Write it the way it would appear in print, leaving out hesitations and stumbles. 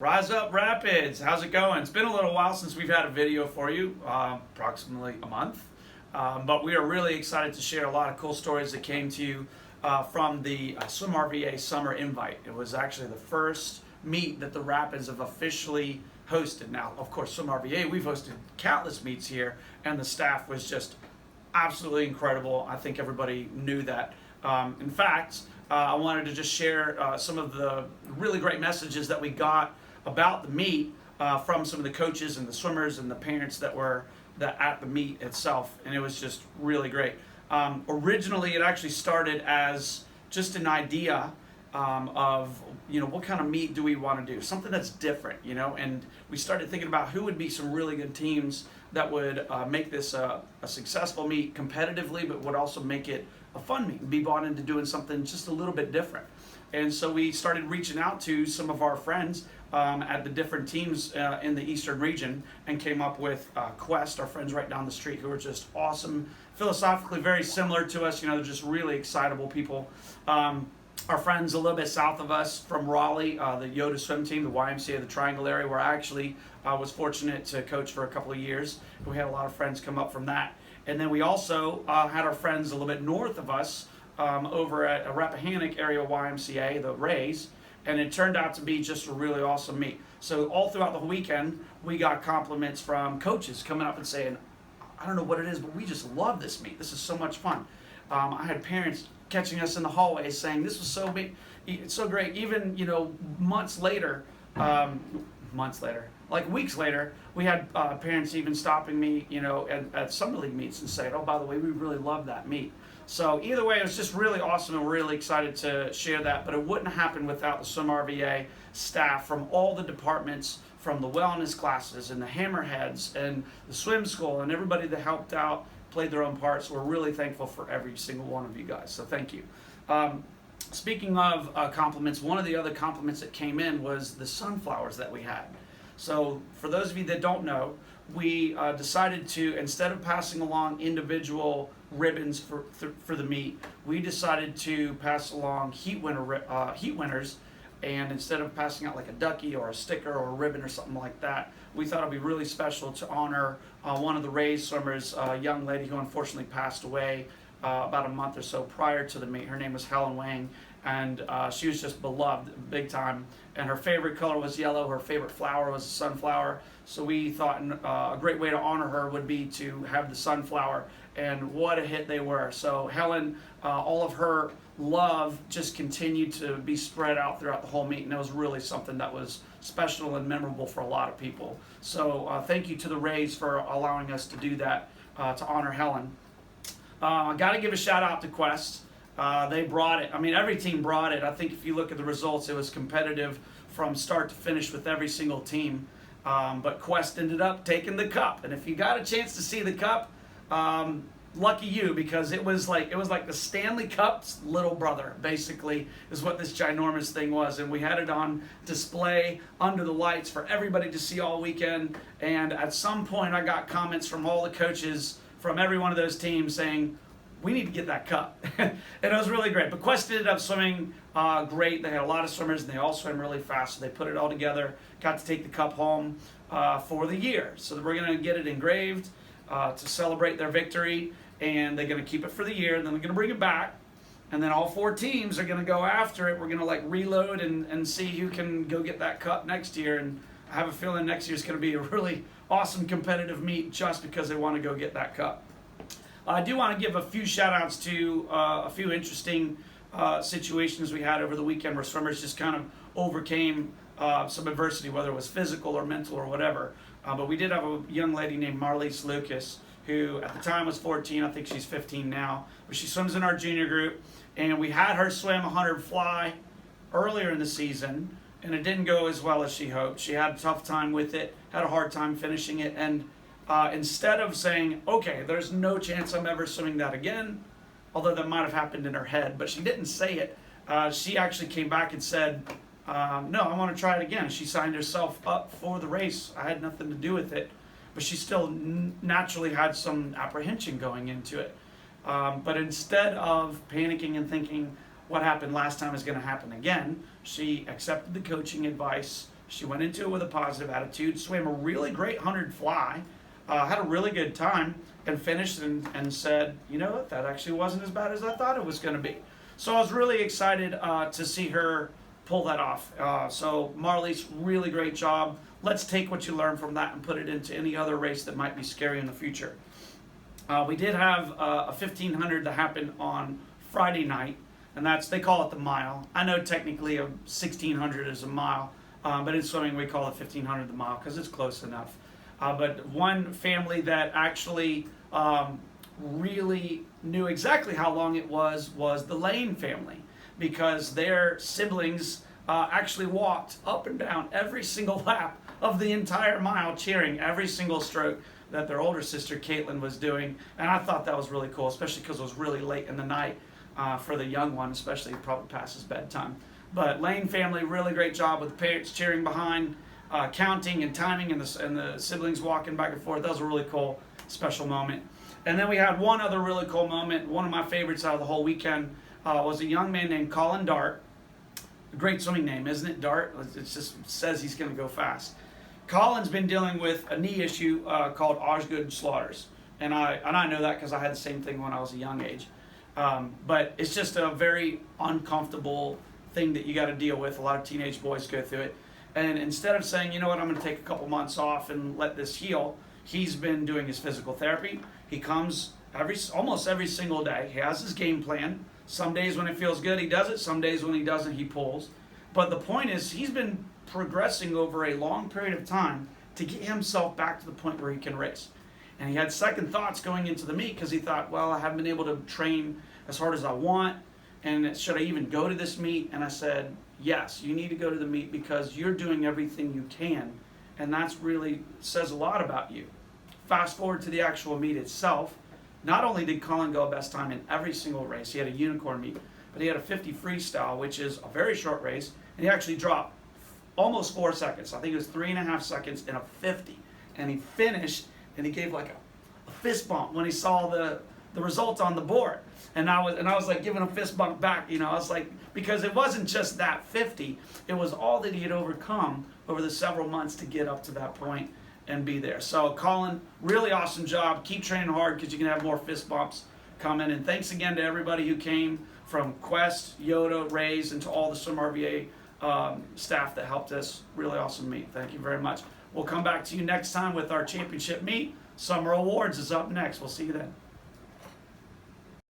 Rise up Rapids, how's it going? It's been a little while since we've had a video for you, approximately a month. But we are really excited to share a lot of cool stories that came to you from the SwimRVA Summer Invite. It was actually the first meet that the Rapids have officially hosted. Now, of course, SwimRVA, we've hosted countless meets here, and the staff was just absolutely incredible. I think everybody knew that. In fact, I wanted to just share some of the really great messages that we got about the meet from some of the coaches and the swimmers and the parents that were at the meet itself, and it was just really great. Originally, it actually started as just an idea of what kind of meet do we want to do, something that's different, and we started thinking about who would be some really good teams that would make this a successful meet competitively, but would also make it a fun meet and be bought into doing something just a little bit different. And so we started reaching out to some of our friends at the different teams in the Eastern region and came up with Quest, our friends right down the street, who are just awesome, philosophically very similar to us. They're just really excitable people. Our friends a little bit south of us from Raleigh, the Yoda swim team, the YMCA, the Triangle area, where I actually was fortunate to coach for a couple of years. We had a lot of friends come up from that. And then we also had our friends a little bit north of us over at a Rappahannock area YMCA, the Rays, and it turned out to be just a really awesome meet. So all throughout the weekend, we got compliments from coaches coming up and saying, I don't know what it is, but we just love this meet. This is so much fun. I had parents catching us in the hallway saying, this was so big, it's so great. Even, months later, like weeks later, we had parents even stopping me, at Summer League meets and saying, oh, by the way, we really love that meet. So either way, it was just really awesome, and we're really excited to share that. But it wouldn't happen without the SwimRVA staff from all the departments, from the wellness classes and the hammerheads and the swim school and everybody that helped out, played their own parts. We're really thankful for every single one of you guys. So thank you. Speaking of compliments, one of the other compliments that came in was the sunflowers that we had. So for those of you that don't know, we decided to, instead of passing along individual ribbons for the meet, we decided to pass along heat winners, and instead of passing out like a ducky or a sticker or a ribbon or something like that, we thought it'd be really special to honor one of the Rays swimmers, a young lady who unfortunately passed away about a month or so prior to the meet. Her name was Helen Wang, and she was just beloved big time, and her favorite color was yellow. Her favorite flower was a sunflower. So we thought a great way to honor her would be to have the sunflower, and what a hit they were. So Helen, all of her love just continued to be spread out throughout the whole meet, and it was really something that was special and memorable for a lot of people. So thank you to the Rays for allowing us to do that to honor Helen. I got to give a shout out to Quest. They brought it. I mean, every team brought it. I think if you look at the results, it was competitive from start to finish with every single team. But Quest ended up taking the cup. And if you got a chance to see the cup, lucky you, because it was like the Stanley Cup's little brother, basically, is what this ginormous thing was. And we had it on display under the lights for everybody to see all weekend. And at some point, I got comments from all the coaches from every one of those teams saying, we need to get that cup. And it was really great. But Quest ended up swimming great. They had a lot of swimmers, and they all swim really fast. So they put it all together, got to take the cup home for the year. So we're going to get it engraved to celebrate their victory, and they're going to keep it for the year, and then they're going to bring it back. And then all four teams are going to go after it. We're going to reload and see who can go get that cup next year. And I have a feeling next year is going to be a really awesome competitive meet just because they want to go get that cup. I do want to give a few shout outs to a few interesting situations we had over the weekend where swimmers just kind of overcame some adversity, whether it was physical or mental or whatever. But we did have a young lady named Marlise Lucas, who at the time was 14, I think she's 15 now, but she swims in our junior group, and we had her swim 100 fly earlier in the season, and it didn't go as well as she hoped. She had a tough time with it, had a hard time finishing it, and instead of saying, okay, there's no chance I'm ever swimming that again, although that might have happened in her head, but she didn't say it, she actually came back and said, no, I want to try it again. She signed herself up for the race. I had nothing to do with it, but she still naturally had some apprehension going into it. But instead of panicking and thinking what happened last time is going to happen again, she accepted the coaching advice, She went into it with a positive attitude, swam a really great 100 fly, had a really good time, and finished and said, you know what, that actually wasn't as bad as I thought it was going to be. So I was really excited to see her pull that off. So Marlies, really great job. Let's take what you learned from that and put it into any other race that might be scary in the future. We did have a 1500 that happened on Friday night, and they call it the mile. I know technically a 1600 is a mile, but in swimming we call it 1500 the mile because it's close enough. But one family that actually really knew exactly how long it was the Lane family, because their siblings actually walked up and down every single lap of the entire mile, cheering every single stroke that their older sister Caitlin was doing. And I thought that was really cool, especially because it was really late in the night for the young one, especially probably past his bedtime. But Lane family, really great job with the parents cheering behind, counting and timing, and the siblings walking back and forth. That was a really cool, special moment. And then we had one other really cool moment. One of my favorites out of the whole weekend was a young man named Colin Dark. A great swimming name, isn't it? Dart. It just says he's going to go fast. Colin's been dealing with a knee issue called Osgood Slaughters, and I know that because I had the same thing when I was a young age. But it's just a very uncomfortable thing that you got to deal with. A lot of teenage boys go through it, and instead of saying, you know what, I'm going to take a couple months off and let this heal, he's been doing his physical therapy. He comes almost every single day. He has his game plan. Some days when it feels good, he does it. Some days when he doesn't, he pulls. But the point is, he's been progressing over a long period of time to get himself back to the point where he can race. And he had second thoughts going into the meet because he thought, well, I haven't been able to train as hard as I want, and should I even go to this meet? And I said, yes, you need to go to the meet because you're doing everything you can, and that's really says a lot about you. Fast forward to the actual meet itself. Not only did Colin go best time in every single race, he had a unicorn meet, but he had a 50 freestyle, which is a very short race, and he actually dropped almost 4 seconds. I think it was 3.5 seconds in a 50, and he finished, and he gave like a fist bump when he saw the result on the board, and I was like giving a fist bump back, you know. I was like, because it wasn't just that 50, it was all that he had overcome over the several months to get up to that point and be there. So Colin, really awesome job. Keep training hard because you can have more fist bumps coming. And thanks again to everybody who came from Quest, Yoda, Rays, and to all the SwimRVA staff that helped us. Really awesome meet. Thank you very much. We'll come back to you next time with our championship meet. Summer Awards is up next. We'll see you then.